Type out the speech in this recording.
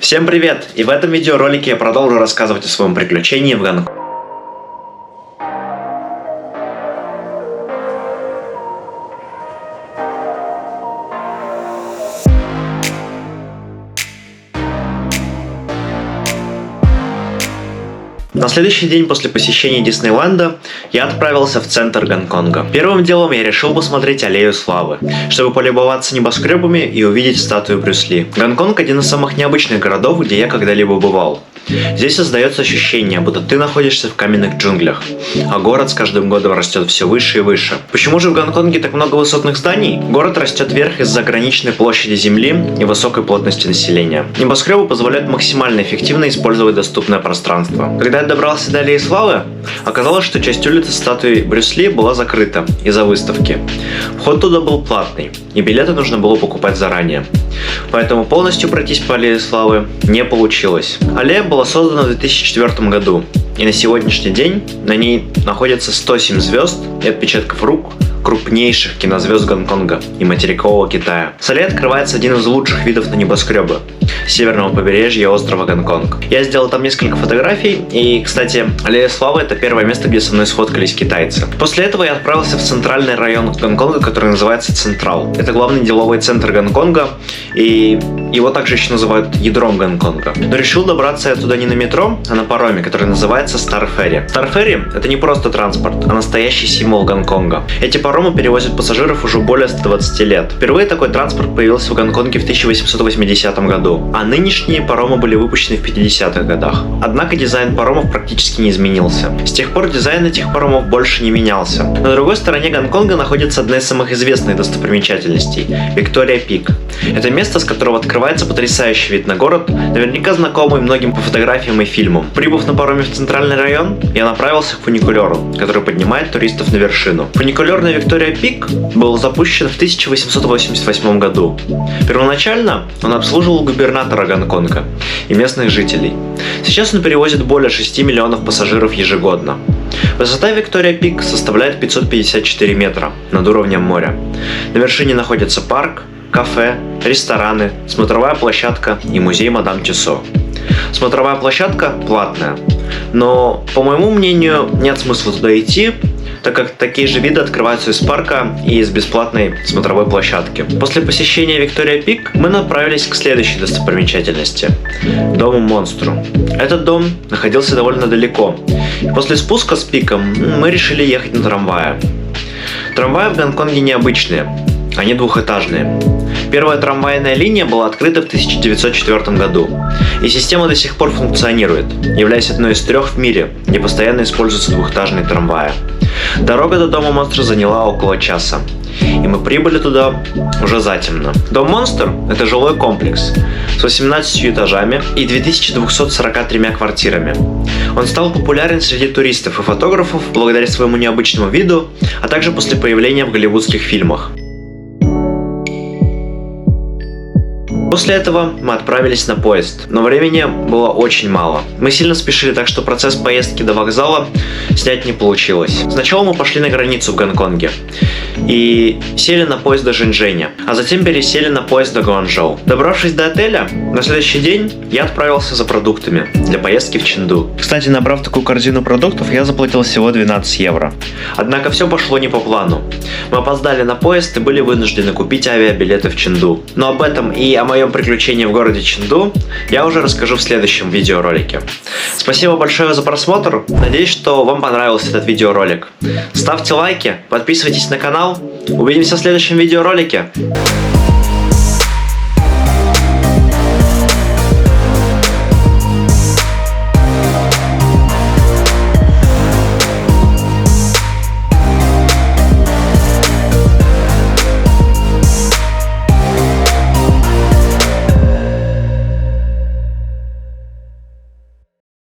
Всем привет! И в этом видеоролике я продолжу рассказывать о своем приключении в Гонконге. На следующий день после посещения Диснейленда я отправился в центр Гонконга. Первым делом я решил посмотреть Аллею Славы, чтобы полюбоваться небоскребами и увидеть статую Брюс Ли. Гонконг – один из самых необычных городов, где я когда-либо бывал. Здесь создается ощущение, будто ты находишься в каменных джунглях, а город с каждым годом растет все выше и выше. Почему же в Гонконге так много высотных зданий? Город растет вверх из-за ограниченной площади земли и высокой плотности населения. Небоскребы позволяют максимально эффективно использовать доступное пространство. Когда я добрался до Аллеи Славы, оказалось, что часть улицы статуи Брюс Ли была закрыта из-за выставки. Вход туда был платный, и билеты нужно было покупать заранее. Поэтому полностью пройтись по Аллее Славы не получилось. Аллея была создана в 2004 году, и на сегодняшний день на ней находится 107 звезд и отпечатков рук крупнейших кинозвезд Гонконга и материкового Китая. С аллеи открывается один из лучших видов на небоскребы – северного побережья острова Гонконг. Я сделал там несколько фотографий, и, кстати, Аллея Славы – это первое место, где со мной сфоткались китайцы. После этого я отправился в центральный район Гонконга, который называется Централ. Это главный деловой центр Гонконга, и его также еще называют ядром Гонконга. Но решил добраться я туда не на метро, а на пароме, который называется Star Ferry. Star Ferry – это не просто транспорт, а настоящий символ Гонконга. Эти паромы перевозят пассажиров уже более 120 лет. Впервые такой транспорт появился в Гонконге в 1880 году, а нынешние паромы были выпущены в 50-х годах. Однако дизайн паромов практически не изменился. С тех пор дизайн этих паромов больше не менялся. На другой стороне Гонконга находится одна из самых известных достопримечательностей – Виктория Пик. Это место, с которого открывается потрясающий вид на город, наверняка знакомый многим по фотографиям и фильмам. Прибыв на пароме в центральный район, я направился к фуникулеру, который поднимает туристов на вершину. Фуникулер на Виктория Пик был запущен в 1888 году. Первоначально он обслуживал губернатора Гонконга и местных жителей. Сейчас он перевозит более 6 миллионов пассажиров ежегодно. Высота Виктория Пик составляет 554 метра над уровнем моря. На вершине находится парк, кафе, рестораны, смотровая площадка и музей Мадам Тюссо. Смотровая площадка платная, но, по моему мнению, нет смысла туда идти, так как такие же виды открываются из парка и из бесплатной смотровой площадки. После посещения Виктория Пик мы направились к следующей достопримечательности – Дому Монстру. Этот дом находился довольно далеко. После спуска с пиком мы решили ехать на трамвае. Трамваи в Гонконге необычные, они двухэтажные. Первая трамвайная линия была открыта в 1904 году, и система до сих пор функционирует, являясь одной из 3 в мире, где постоянно используются двухэтажные трамваи. Дорога до Дома Монстра заняла около часа, и мы прибыли туда уже затемно. Дом Монстр – это жилой комплекс с 18 этажами и 2243 квартирами. Он стал популярен среди туристов и фотографов благодаря своему необычному виду, а также после появления в голливудских фильмах. После этого мы отправились на поезд, но времени было очень мало. Мы сильно спешили, так что процесс поездки до вокзала снять не получилось. Сначала мы пошли на границу в Гонконге и сели на поезд до Жэньчжэня, а затем пересели на поезд до Гуанчжоу. Добравшись до отеля, на следующий день я отправился за продуктами для поездки в Чэнду. Кстати, набрав такую корзину продуктов, я заплатил всего 12 евро. Однако все пошло не по плану. Мы опоздали на поезд и были вынуждены купить авиабилеты в Чэнду. Но об этом и о моем приключении в городе Чэнду я уже расскажу в следующем видеоролике. Спасибо большое за просмотр. Надеюсь, что вам понравился этот видеоролик. Ставьте лайки, подписывайтесь на канал. Увидимся в следующем видеоролике.